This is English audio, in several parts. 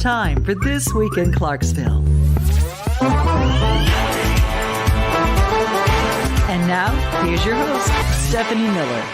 time for This Week in Clarksville. And now, here's your host, Stephanie Miller.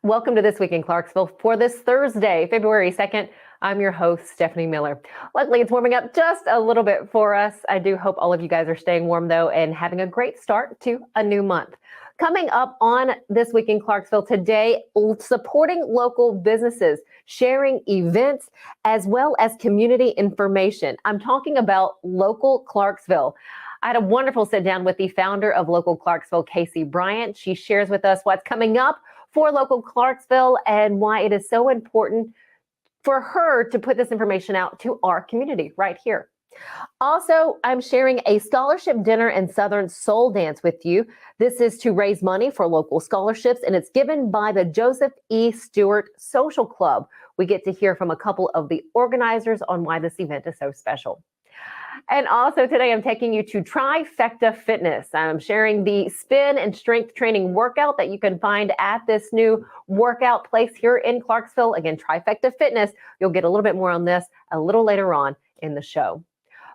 Welcome to This Week in Clarksville for this Thursday, February 2nd. I'm your host, Stephanie Miller. Luckily, it's warming up just a little bit for us. I do hope all of you guys are staying warm, though, and having a great start to a new month. Coming up on This Week in Clarksville today, supporting local businesses, sharing events, as well as community information. I'm talking about Local Clarksville. I had a wonderful sit down with the founder of Local Clarksville, Casey Bryant. She shares with us what's coming up for Local Clarksville and why it is so important for her to put this information out to our community right here. Also, I'm sharing a scholarship dinner and Southern Soul Dance with you. This is to raise money for local scholarships, and it's given by the Joseph E. Stewart Social Club. We get to hear from a couple of the organizers on why this event is so special. And also today, I'm taking you to Trifecta Fitness. I'm sharing the spin and strength training workout that you can find at this new workout place here in Clarksville. Again, Trifecta Fitness. You'll get a little bit more on this a little later on in the show.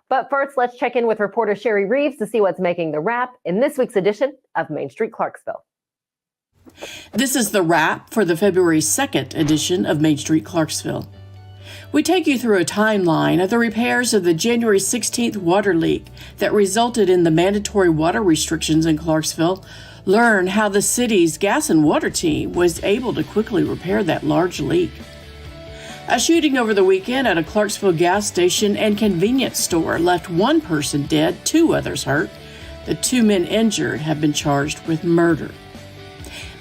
But first, let's check in with reporter Sherry Reeves to see what's making the wrap in this week's edition of Main Street Clarksville. This is the wrap for the February 2nd edition of Main Street Clarksville. We take you through a timeline of the repairs of the January 16th water leak that resulted in the mandatory water restrictions in Clarksville, learn how the city's gas and water team was able to quickly repair that large leak. A shooting over the weekend at a Clarksville gas station and convenience store left one person dead, 2 others hurt. The 2 men injured have been charged with murder.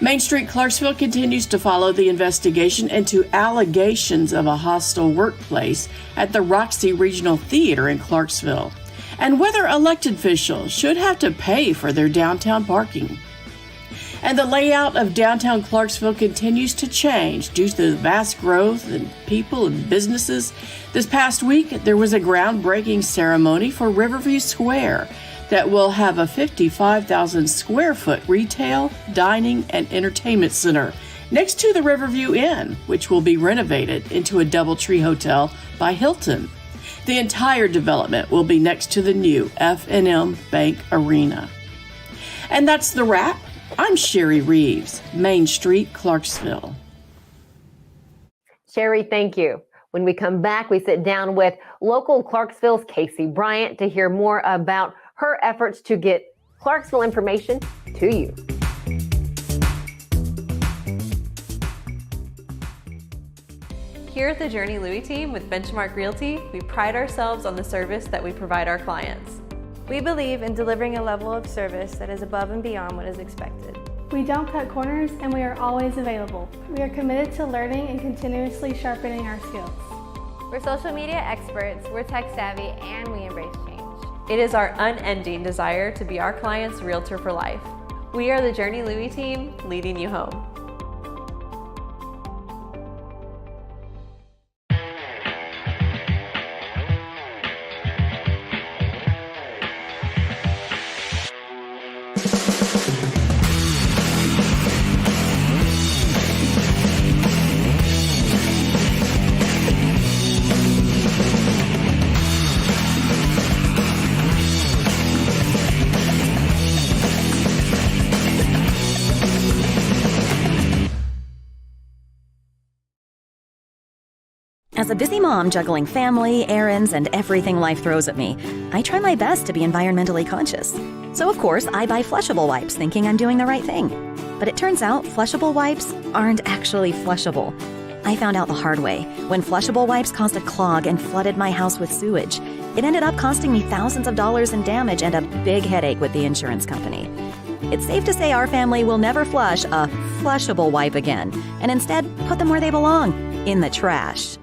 Main Street Clarksville continues to follow the investigation into allegations of a hostile workplace at the Roxy Regional Theater in Clarksville, and whether elected officials should have to pay for their downtown parking. And the layout of downtown Clarksville continues to change due to the vast growth in people and businesses. This past week, there was a groundbreaking ceremony for Riverview Square that will have a 55,000 square foot retail, dining, and entertainment center next to the Riverview Inn, which will be renovated into a DoubleTree Hotel by Hilton. The entire development will be next to the new F&M Bank Arena. And that's the wrap. I'm Sherry Reeves, Main Street, Clarksville. Sherry, thank you. When we come back, we sit down with Local Clarksville's Casey Bryant to hear more about her efforts to get Clarksville information to you. Here at the Journey Louis team with Benchmark Realty, we pride ourselves on the service that we provide our clients. We believe in delivering a level of service that is above and beyond what is expected. We don't cut corners, and we are always available. We are committed to learning and continuously sharpening our skills. We're social media experts, we're tech savvy, and we embrace change. It is our unending desire to be our client's realtor for life. We are the Journey Louis team, leading you home. As a busy mom juggling family, errands, and everything life throws at me, I try my best to be environmentally conscious. So of course, I buy flushable wipes thinking I'm doing the right thing. But it turns out flushable wipes aren't actually flushable. I found out the hard way when flushable wipes caused a clog and flooded my house with sewage. It ended up costing me thousands of dollars in damage and a big headache with the insurance company. It's safe to say our family will never flush a flushable wipe again, and instead put them where they belong, in the trash.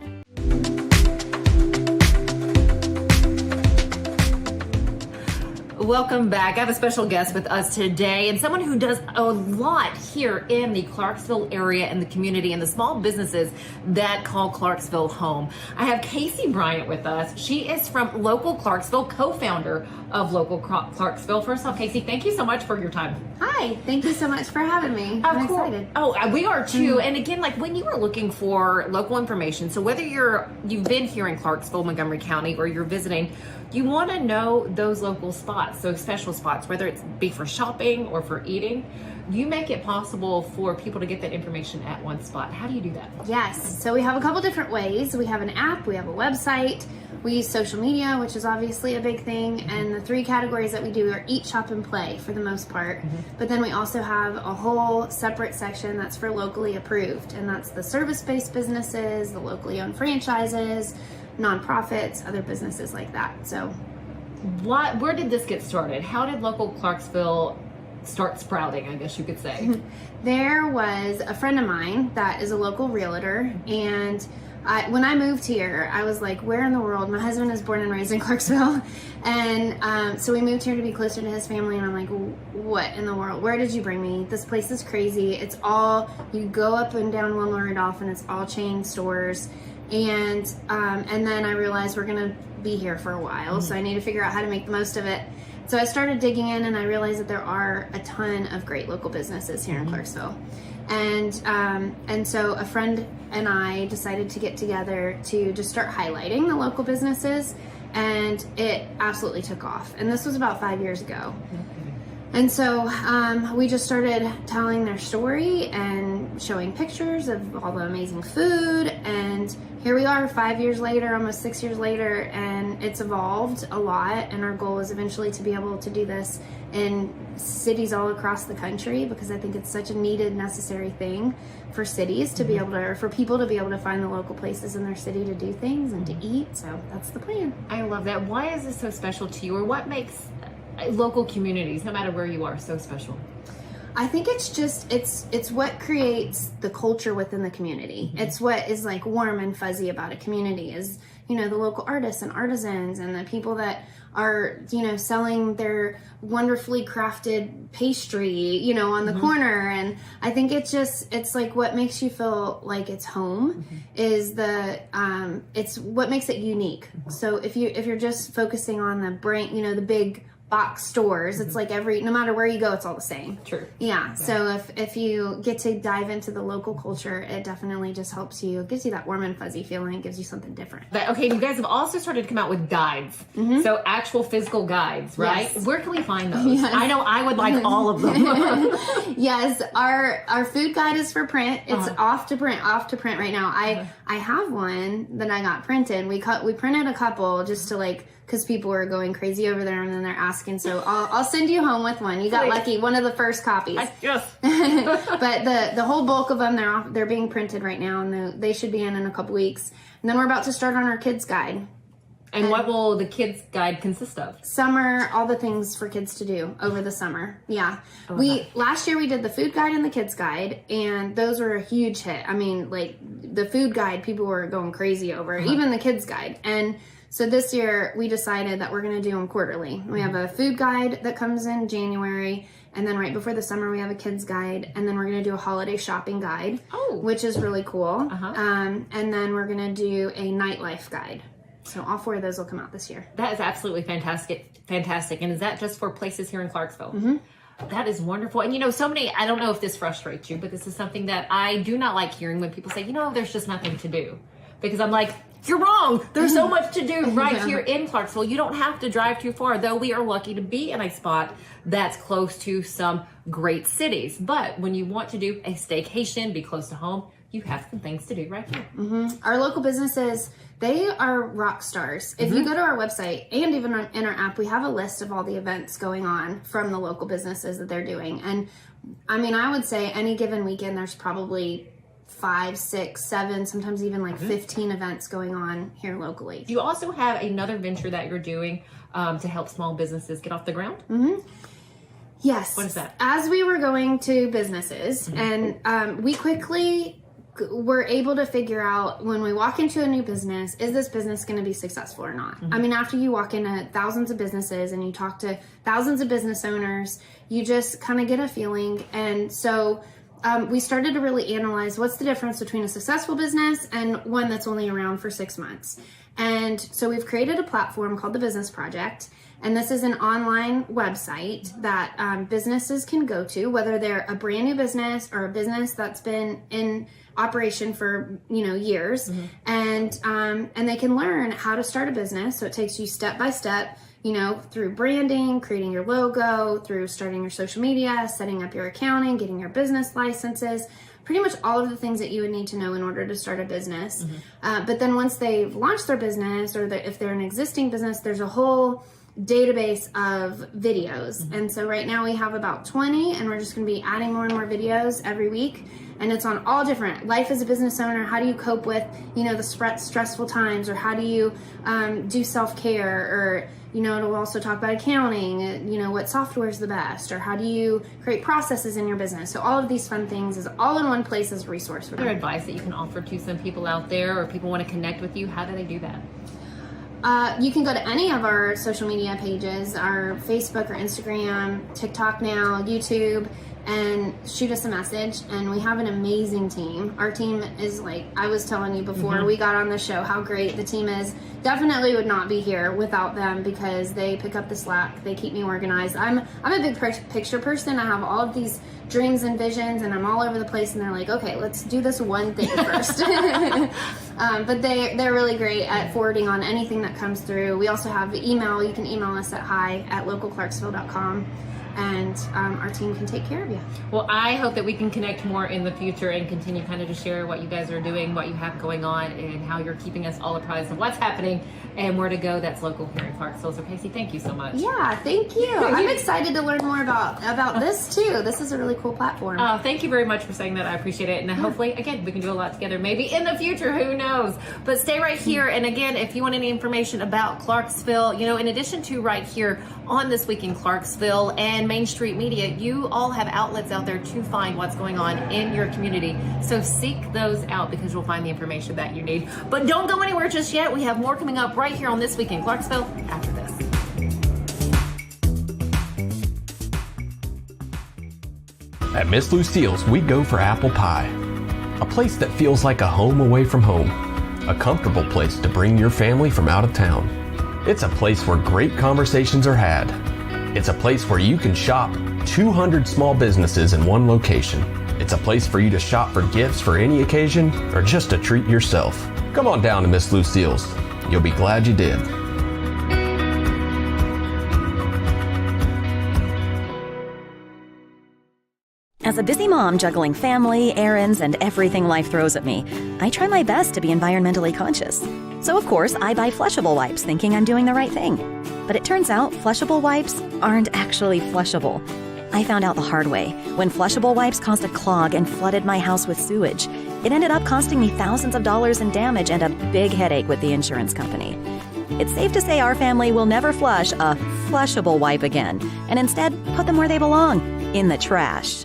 Welcome back. I have a special guest with us today, and someone who does a lot here in the Clarksville area and the community and the small businesses that call Clarksville home. I have Casey Bryant with us. She is from Local Clarksville, co-founder of Local Clarksville. First off, Casey, thank you so much for your time. Hi, thank you so much for having me. I'm excited. Oh, we are too. And again, like when you are looking for local information, so whether you've been here in Clarksville, Montgomery County, or you're visiting, you want to know those local spots, those special spots, whether it's be for shopping or for eating. You make it possible for people to get that information at one spot. How do you do that? Yes, so we have a couple different ways. We have an app, we have a website, we use social media, which is obviously a big thing, and the three categories that we do are eat, shop, and play for the most part. But then we also have a whole separate section that's for locally approved, and that's the service-based businesses, the locally owned franchises, nonprofits, other businesses like that. So where did this get started? How did Local Clarksville start sprouting, I guess you could say? There was a friend of mine that is a local realtor, and when I moved here, I was like, where in the world? My husband is born and raised in Clarksville, and so we moved here to be closer to his family, and I'm like, what in the world? Where did you bring me? This place is crazy. It's all, you go up and down Wilma Rudolph, and it's all chain stores, and then I realized we're gonna be here for a while, so I need to figure out how to make the most of it. So I started digging in, and I realized that there are a ton of great local businesses here in Clarksville. And so a friend and I decided to get together to just start highlighting the local businesses, and it absolutely took off. And this was about 5 years ago. And so we just started telling their story and showing pictures of all the amazing food, and here we are 5 years later, almost 6 years later, and it's evolved a lot, and our goal is eventually to be able to do this in cities all across the country, because I think it's such a needed, necessary thing for cities to be able to, or for people to be able to find the local places in their city to do things and to eat. So that's the plan. I love that. Why is this so special to you, or what makes local communities, no matter where you are, so special? I think it's just, it's what creates the culture within the community. It's what is like warm and fuzzy about a community is, you know, the local artists and artisans and the people that are, you know, selling their wonderfully crafted pastry, you know, on the corner. And I think it's just, it's like what makes you feel like it's home is it's what makes it unique. So if you're just focusing on the brand, you know, the big box stores, it's like no matter where you go, it's all the same. True. Yeah. So if you get to dive into the local culture, it definitely just helps you, gives you that warm and fuzzy feeling, gives you something different. Okay, you guys have also started to come out with guides. So actual physical guides, right? Yes. Where can we find those? Yes. I know I would like all of them. Yes, our food guide is for print. It's off to print right now. I have one that I got printed. We printed a couple just to like, because people were going crazy over there, and then they're asking. So I'll send you home with one. You got lucky, one of the first copies. Yes. But the whole bulk of them, they're being printed right now, and they should be in a couple weeks. And then we're about to start on our kids guide. And what will the kids guide consist of? Summer, all the things for kids to do over the summer. Yeah. Last year we did the food guide and the kids guide, and those were a huge hit. I mean, like the food guide, people were going crazy over, even the kids guide. And so this year we decided that we're going to do them quarterly. We have a food guide that comes in January, and then right before the summer we have a kids guide, and then we're going to do a holiday shopping guide, which is really cool. And then we're going to do a nightlife guide. So all 4 of those will come out this year. That is absolutely fantastic. And is that just for places here in Clarksville? That is wonderful. And you know, so many, I don't know if this frustrates you, but this is something that I do not like hearing when people say, you know, there's just nothing to do. Because I'm like, you're wrong. There's so much to do right here in Clarksville. You don't have to drive too far, though we are lucky to be in a spot that's close to some great cities. But when you want to do a staycation, be close to home, you have some things to do right here. Our local businesses, they are rock stars. If you go to our website and even in our app, we have a list of all the events going on from the local businesses that they're doing. And I mean, I would say any given weekend, there's probably 5, 6, 7, sometimes even like 15 events going on here locally. Do you also have another venture that you're doing to help small businesses get off the ground? Yes. What is that? As we were going to businesses, and we quickly we're able to figure out when we walk into a new business, is this business going to be successful or not? I mean, after you walk into thousands of businesses and you talk to thousands of business owners, you just kind of get a feeling. And so we started to really analyze what's the difference between a successful business and one that's only around for 6 months. And so we've created a platform called the Business Project. And this is an online website that businesses can go to, whether they're a brand new business or a business that's been in operation for years, and they can learn how to start a business. So it takes you step by step, through branding, creating your logo, through starting your social media, setting up your accounting, getting your business licenses, pretty much all of the things that you would need to know in order to start a business. But then once they've launched their business, or if they're an existing business, there's a whole database of videos. And so right now we have about 20, and we're just going to be adding more and more videos every week. And it's on all different life as a business owner. How do you cope with, the stressful times, or how do you do self-care, or, it'll also talk about accounting, what software is the best, or how do you create processes in your business. So all of these fun things is all in one place as a resource for them. Is there advice that you can offer to some people out there, or people want to connect with you? How do they do that? You can go to any of our social media pages, our Facebook or Instagram, TikTok now, YouTube, and shoot us a message. And we have an amazing team. Our team is, like I was telling you before we got on the show, how great the team is. Definitely would not be here without them, because they pick up the slack. They keep me organized. I'm a big picture person. I have all of these dreams and visions, and I'm all over the place, and they're like, okay, let's do this one thing first. But they're really great at forwarding on anything that comes through. We also have email. You can email us at hi@localclarksville.com. and our team can take care of you. Well, I hope that we can connect more in the future and continue kind of to share what you guys are doing, what you have going on, and how you're keeping us all apprised of what's happening and where to go. That's local here in Clarksville. So Casey, thank you so much. Yeah, thank you. I'm excited to learn more about this too. This is a really cool platform. Oh, thank you very much for saying that. I appreciate it. And hopefully, again, we can do a lot together. Maybe in the future, who knows? But stay right here. And again, if you want any information about Clarksville, in addition to right here on This Week in Clarksville and Main Street Media, you all have outlets out there to find what's going on in your community. So seek those out, because you'll find the information that you need. But don't go anywhere just yet. We have more coming up right here on This Week in Clarksville after this. At Miss Lucille's, we go for apple pie. A place that feels like a home away from home. A comfortable place to bring your family from out of town. It's a place where great conversations are had. It's a place where you can shop 200 small businesses in one location. It's a place for you to shop for gifts for any occasion, or just to treat yourself. Come on down to Miss Lucille's. You'll be glad you did. As a busy mom juggling family, errands, and everything life throws at me, I try my best to be environmentally conscious. So of course, I buy flushable wipes thinking I'm doing the right thing. But it turns out flushable wipes aren't actually flushable. I found out the hard way when flushable wipes caused a clog and flooded my house with sewage. It ended up costing me thousands of dollars in damage and a big headache with the insurance company. It's safe to say our family will never flush a flushable wipe again, and instead put them where they belong, in the trash.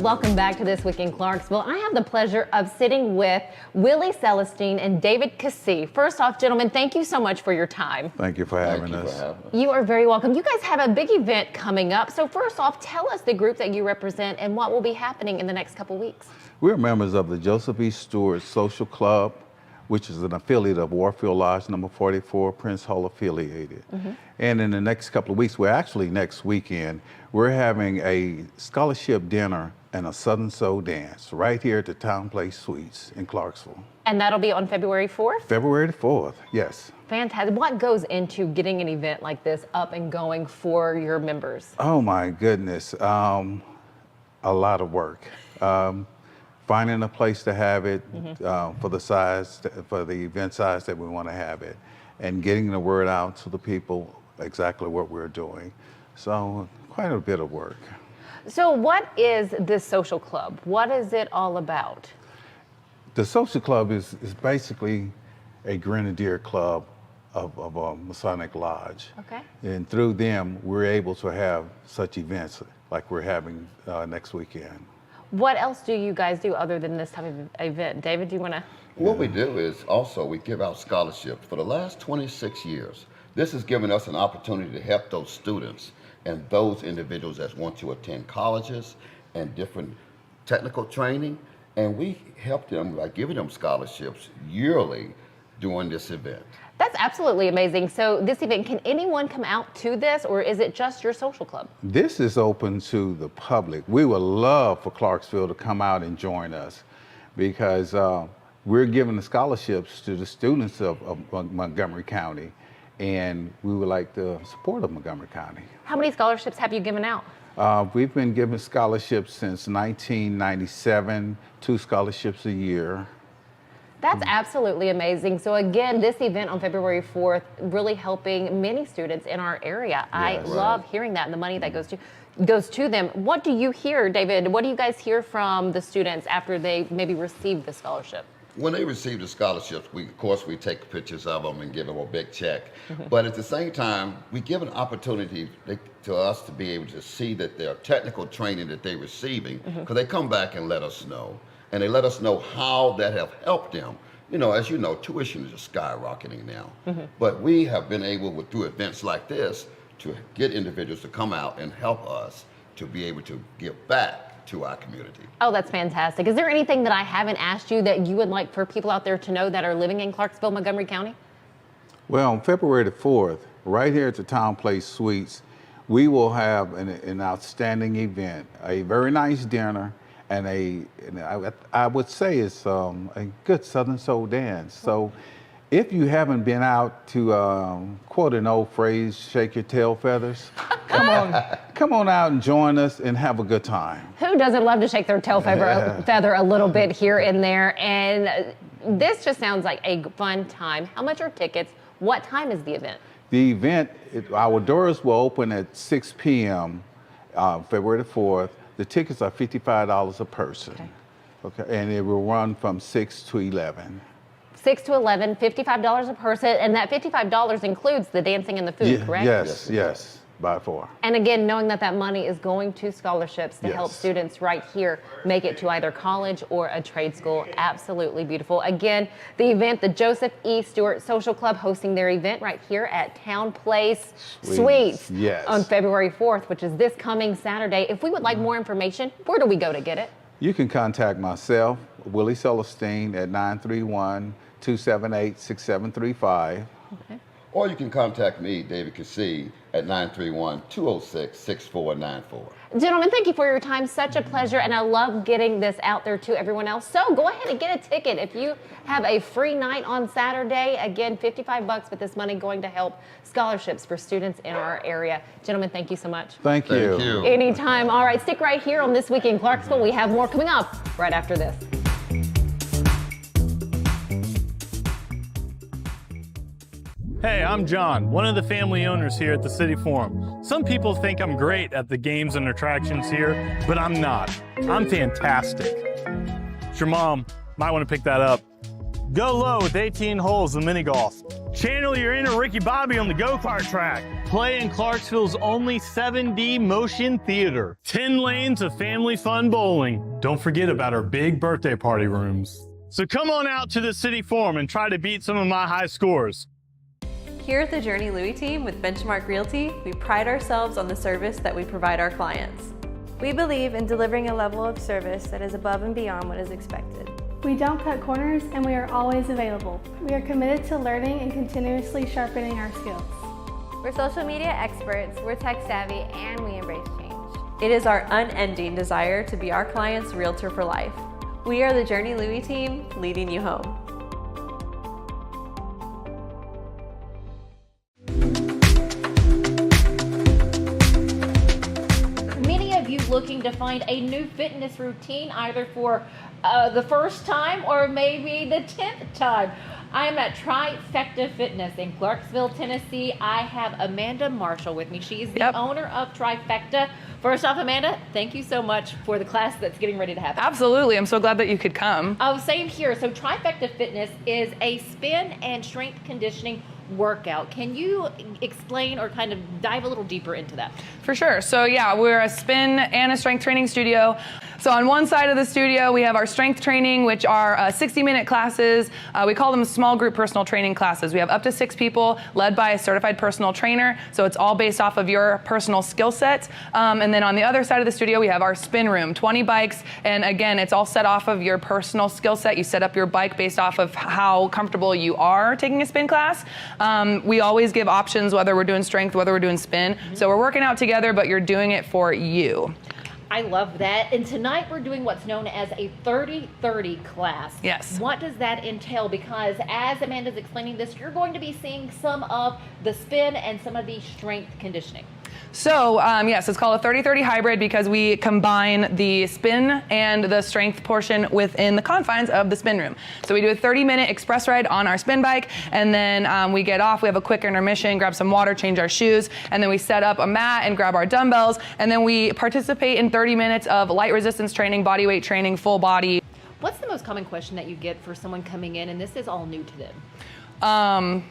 Welcome back to This Week in Clarksville. I have the pleasure of sitting with Willie Celestine and David Cassie. First off, gentlemen, thank you so much for your time. Thank you for having us. You are very welcome. You guys have a big event coming up. So first off, tell us the group that you represent and what will be happening in the next couple weeks. We're members of the Joseph E. Stewart Social Club, which is an affiliate of Warfield Lodge number 44, Prince Hall affiliated. And in the next couple of weeks, next weekend, we're having a scholarship dinner and a Southern Soul dance right here at the Town Place Suites in Clarksville. And that'll be on February 4th? February the 4th, yes. Fantastic. What goes into getting an event like this up and going for your members? Oh my goodness, a lot of work. Finding a place to have it for the event size that we want to have it, and getting the word out to the people exactly what we're doing. So quite a bit of work. So what is this social club? What is it all about? The social club is basically a grenadier club of a Masonic lodge. Okay. And through them, we're able to have such events like we're having next weekend. What else do you guys do other than this type of event? David, do you want to? What we do is also we give out scholarships. For the last 26 years, this has given us an opportunity to help those students and those individuals that want to attend colleges and different technical training. And we help them by giving them scholarships yearly during this event. That's absolutely amazing. So this event, can anyone come out to this, or is it just your social club? This is open to the public. We would love for Clarksville to come out and join us, because we're giving the scholarships to the students of Montgomery County, and we would like the support of Montgomery County. How many scholarships have you given out? We've been giving scholarships since 1997, 2 scholarships a year. That's absolutely amazing. So again, this event on February 4th, really helping many students in our area. I love hearing that, and the money that goes to them. What do you hear, David? What do you guys hear from the students after they maybe receive the scholarship? When they receive the scholarships, we take pictures of them and give them a big check. But at the same time, we give an opportunity to us to be able to see that their technical training that they're receiving, because they come back and let us know. And they let us know how that have helped them. You know, as you know, tuition is just skyrocketing now. But we have been able, through events like this, to get individuals to come out and help us to be able to give back to our community. Oh, that's fantastic. Is there anything that I haven't asked you that you would like for people out there to know that are living in Clarksville, Montgomery County? Well, on February the 4th, right here at the Town Place Suites, we will have an outstanding event, a very nice dinner, and I would say it's a good Southern Soul dance. So if you haven't been out to, quote an old phrase, shake your tail feathers, come on out and join us and have a good time. Who doesn't love to shake their tail feather a little bit here and there? And this just sounds like a fun time. How much are tickets? What time is the event? The event, our doors will open at 6 p.m. February the 4th. The tickets are $55 a person. Okay, and it will run from 6 to 11. 6 to 11, $55 a person, and that $55 includes the dancing and the food, correct? Yes, by far. And again, knowing that that money is going to scholarships to help students right here make it to either college or a trade school. Absolutely beautiful. Again, the event, the Joseph E. Stewart Social Club hosting their event right here at Town Place Suites on February 4th, which is this coming Saturday. If we would like more information, where do we go to get it? You can contact myself, Willie Celestine, at 931-278-6735. Okay. Or you can contact me, David Cassee, at 931-206-6494. Gentlemen, thank you for your time. Such a pleasure, and I love getting this out there to everyone else. So go ahead and get a ticket. If you have a free night on Saturday, again, $55, with this money going to help scholarships for students in our area. Gentlemen, thank you so much. Thank you. Anytime. All right, stick right here on This Week in Clarksville. We have more coming up right after this. Hey, I'm John, one of the family owners here at the City Forum. Some people think I'm great at the games and attractions here, but I'm not. I'm fantastic. Your mom might want to pick that up. Go low with 18 holes of mini golf. Channel your inner Ricky Bobby on the go-kart track. Play in Clarksville's only 7D motion theater. 10 lanes of family fun bowling. Don't forget about our big birthday party rooms. So come on out to the City Forum and try to beat some of my high scores. Here at the Journey Louis team with Benchmark Realty, we pride ourselves on the service that we provide our clients. We believe in delivering a level of service that is above and beyond what is expected. We don't cut corners, and we are always available. We are committed to learning and continuously sharpening our skills. We're social media experts, we're tech savvy, and we embrace change. It is our unending desire to be our client's realtor for life. We are the Journey Louis team, leading you home. Looking to find a new fitness routine, either for the first time or maybe the 10th time. I'm at Trifecta Fitness in Clarksville, Tennessee. I have Amanda Marshall with me. She is the owner of Trifecta. First off, Amanda, thank you so much for the class that's getting ready to happen. Absolutely. I'm so glad that you could come. Oh, same here. So Trifecta Fitness is a spin and strength conditioning workout. Can you explain or kind of dive a little deeper into that? For sure. So yeah, we're a spin and a strength training studio. So on one side of the studio, we have our strength training, which are 60-minute classes. We call them small group personal training classes. We have up to 6 people led by a certified personal trainer. So it's all based off of your personal skill set. And then on the other side of the studio, we have our spin room, 20 bikes. And again, it's all set off of your personal skill set. You set up your bike based off of how comfortable you are taking a spin class. We always give options, whether we're doing strength, whether we're doing spin. So we're working out together, but you're doing it for you. I love that. And tonight we're doing what's known as a 30-30 class. Yes. What does that entail? Because as Amanda's explaining this, you're going to be seeing some of the spin and some of the strength conditioning. So yes, it's called a 30-30 hybrid because we combine the spin and the strength portion within the confines of the spin room. So we do a 30-minute express ride on our spin bike, and then we get off, we have a quick intermission, grab some water, change our shoes, and then we set up a mat and grab our dumbbells, and then we participate in 30 minutes of light resistance training, body weight training, full body. What's the most common question that you get for someone coming in, and this is all new to them?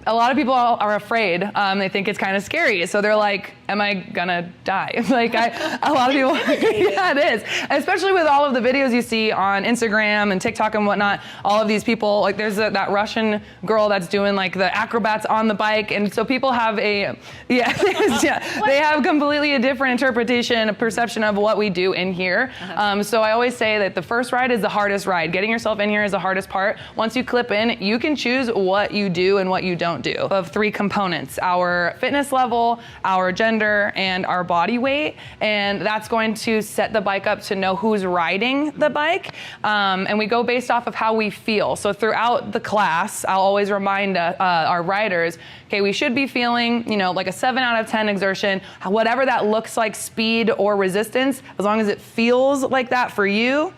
A lot of people are afraid. They think it's kind of scary. So they're like, am I gonna die? Like a lot of people, yeah, it is. Especially with all of the videos you see on Instagram and TikTok and whatnot, all of these people, like there's that Russian girl that's doing like the acrobats on the bike. And so people have they have completely a different interpretation, a perception of what we do in here. So I always say that the first ride is the hardest ride. Getting yourself in here is the hardest part. Once you clip in, you can choose what you do and what you don't do. Of 3 components: our fitness level, our gender, and our body weight. And that's going to set the bike up to know who's riding the bike. And we go based off of how we feel. So throughout the class, I'll always remind our riders, okay, we should be feeling, like a 7 out of 10 exertion, whatever that looks like, speed or resistance, as long as it feels like that for you,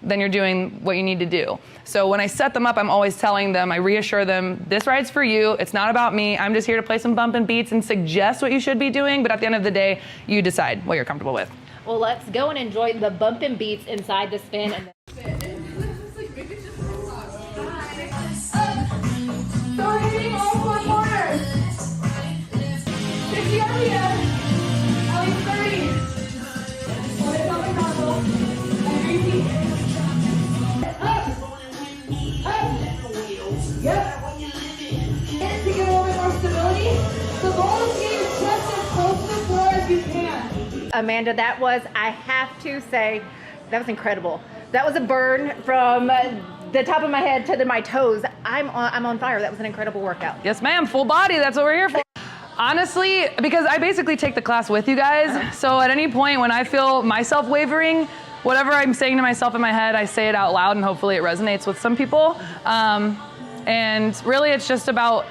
then you're doing what you need to do. So when I set them up, I'm always telling them, I reassure them, this ride's for you. It's not about me. I'm just here to play some bump and beats and suggest what you should be doing. But at the end of the day, you decide what you're comfortable with. Well, let's go and enjoy the bump and beats inside the spin. And Starting all 4 corners. 60 RPM. Ellie 30. Put it on the console. And repeat. Yep. And to get a little bit more stability, the goal is to get your chest as close to the floor as you can. Amanda, that was, I have to say, that was incredible. That was a burn from the top of my head to my toes. I'm on fire. That was an incredible workout. Yes, ma'am. Full body. That's what we're here for. Honestly, because I basically take the class with you guys. So at any point when I feel myself wavering, whatever I'm saying to myself in my head, I say it out loud, and hopefully it resonates with some people. And really, it's just about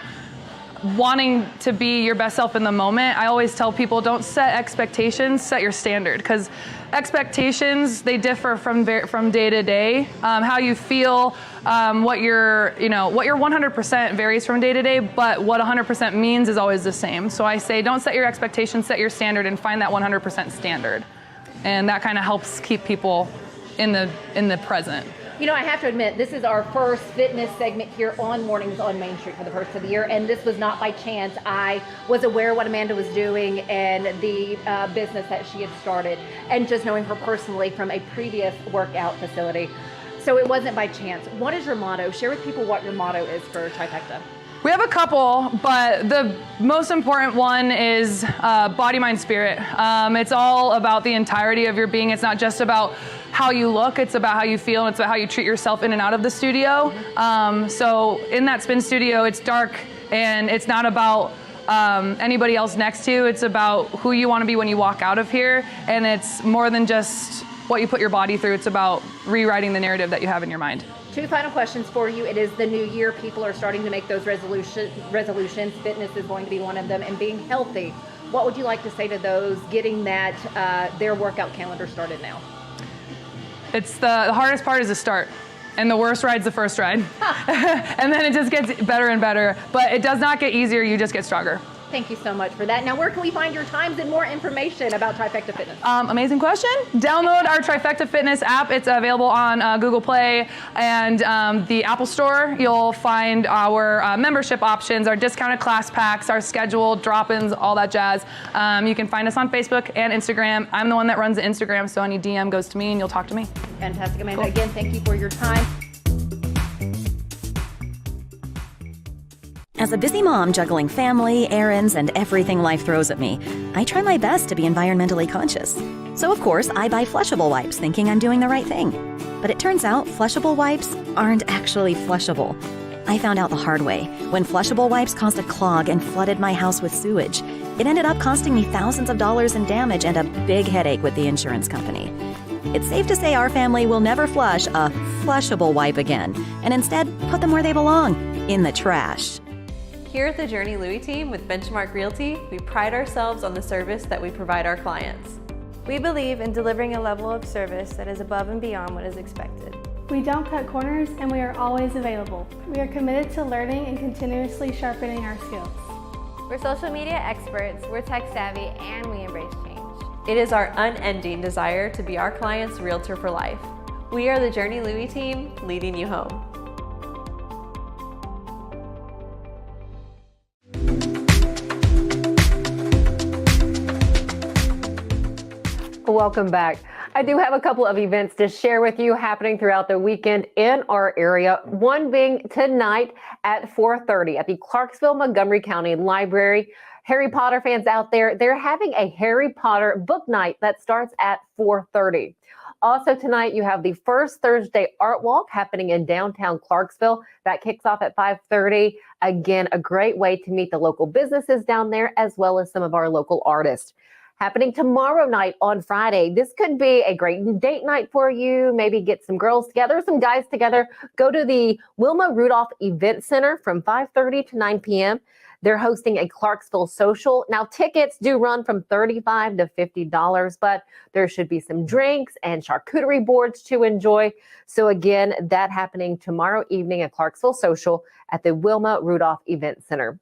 wanting to be your best self in the moment. I always tell people, don't set expectations, set your standard, because expectations, they differ from day to day. How you feel, what your 100% varies from day to day, but what 100% means is always the same. So I say, don't set your expectations, set your standard, and find that 100% standard. And that kind of helps keep people in the present. I have to admit, this is our first fitness segment here on Mornings on Main Street for the first of the year, and this was not by chance. I was aware of what Amanda was doing and the business that she had started, and just knowing her personally from a previous workout facility. So it wasn't by chance. What is your motto? Share with people what your motto is for Trifecta. We have a couple, but the most important one is body, mind, spirit. It's all about the entirety of your being. It's not just about how you look, it's about how you feel, and it's about how you treat yourself in and out of the studio. So in that spin studio, it's dark, and it's not about anybody else next to you. It's about who you want to be when you walk out of here, and it's more than just what you put your body through. It's about rewriting the narrative that you have in your mind. 2 final questions for you. It is the new year. People are starting to make those resolutions. Fitness is going to be one of them, and being healthy. What would you like to say to those getting that their workout calendar started now? It's the hardest part is the start, and the worst ride's the first ride. And then it just gets better and better, but it does not get easier, you just get stronger. Thank you so much for that. Now, where can we find your times and more information about Trifecta Fitness? Amazing question. Download our Trifecta Fitness app. It's available on Google Play and the Apple Store. You'll find our membership options, our discounted class packs, our scheduled drop-ins, all that jazz. You can find us on Facebook and Instagram. I'm the one that runs the Instagram, so any DM goes to me and you'll talk to me. Fantastic, Amanda. Cool. Again, thank you for your time. As a busy mom juggling family, errands, and everything life throws at me, I try my best to be environmentally conscious. So of course, I buy flushable wipes thinking I'm doing the right thing. But it turns out flushable wipes aren't actually flushable. I found out the hard way when flushable wipes caused a clog and flooded my house with sewage. It ended up costing me thousands of dollars in damage and a big headache with the insurance company. It's safe to say our family will never flush a flushable wipe again, and instead put them where they belong, in the trash. Here at the Journey Louis team with Benchmark Realty, we pride ourselves on the service that we provide our clients. We believe in delivering a level of service that is above and beyond what is expected. We don't cut corners and we are always available. We are committed to learning and continuously sharpening our skills. We're social media experts, we're tech savvy, and we embrace change. It is our unending desire to be our client's realtor for life. We are the Journey Louis team, leading you home. Welcome back. I do have a couple of events to share with you happening throughout the weekend in our area. One being tonight at 4:30 at the Clarksville Montgomery County Library. Harry Potter fans out there, they're having a Harry Potter book night that starts at 4:30. Also tonight, you have the first Thursday Art Walk happening in downtown Clarksville. That kicks off at 5:30. Again, a great way to meet the local businesses down there as well as some of our local artists. Happening tomorrow night on Friday. This could be a great date night for you. Maybe get some girls together, some guys together. Go to the Wilma Rudolph Event Center from 5:30 to 9 p.m. They're hosting a Clarksville social. Now, tickets do run from $35 to $50, but there should be some drinks and charcuterie boards to enjoy. So again, that happening tomorrow evening at Clarksville Social at the Wilma Rudolph Event Center.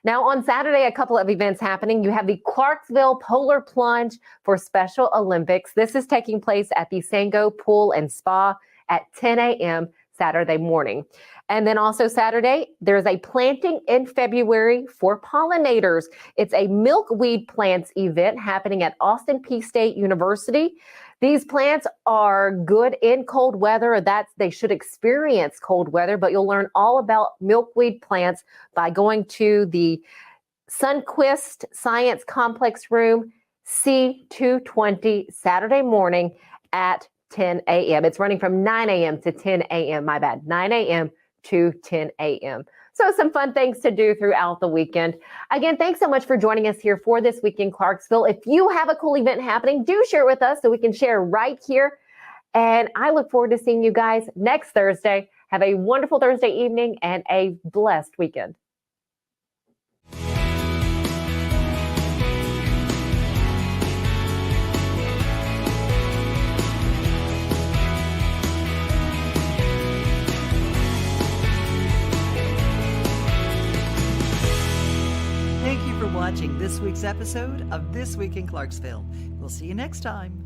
Now on Saturday, a couple of events happening. You have the Clarksville Polar Plunge for Special Olympics. This is taking place at the Sango Pool and Spa at 10 a.m. Saturday morning. And then also Saturday, there's a planting in February for pollinators. It's a milkweed plants event happening at Austin Peay State University. These plants are good in cold weather. They should experience cold weather, but you'll learn all about milkweed plants by going to the Sunquist Science Complex Room C220 Saturday morning at 10 a.m. It's running from 9 a.m. to 10 a.m. 9 a.m. to 10 a.m. So some fun things to do throughout the weekend. Again, thanks so much for joining us here for This Week in Clarksville. If you have a cool event happening, do share it with us so we can share right here. And I look forward to seeing you guys next Thursday. Have a wonderful Thursday evening and a blessed weekend. Thank you for watching this week's episode of This Week in Clarksville. We'll see you next time.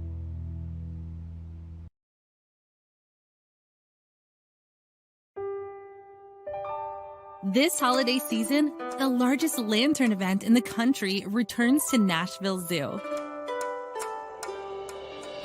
This holiday season, the largest lantern event in the country returns to Nashville Zoo.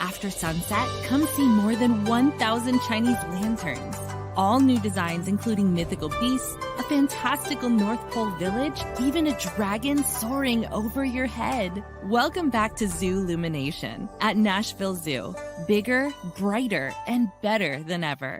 After sunset, come see more than 1,000 Chinese lanterns. All new designs including mythical beasts, a fantastical North Pole village, even a dragon soaring over your head. Welcome back to Zoo Illumination at Nashville Zoo. Bigger, brighter, and better than ever.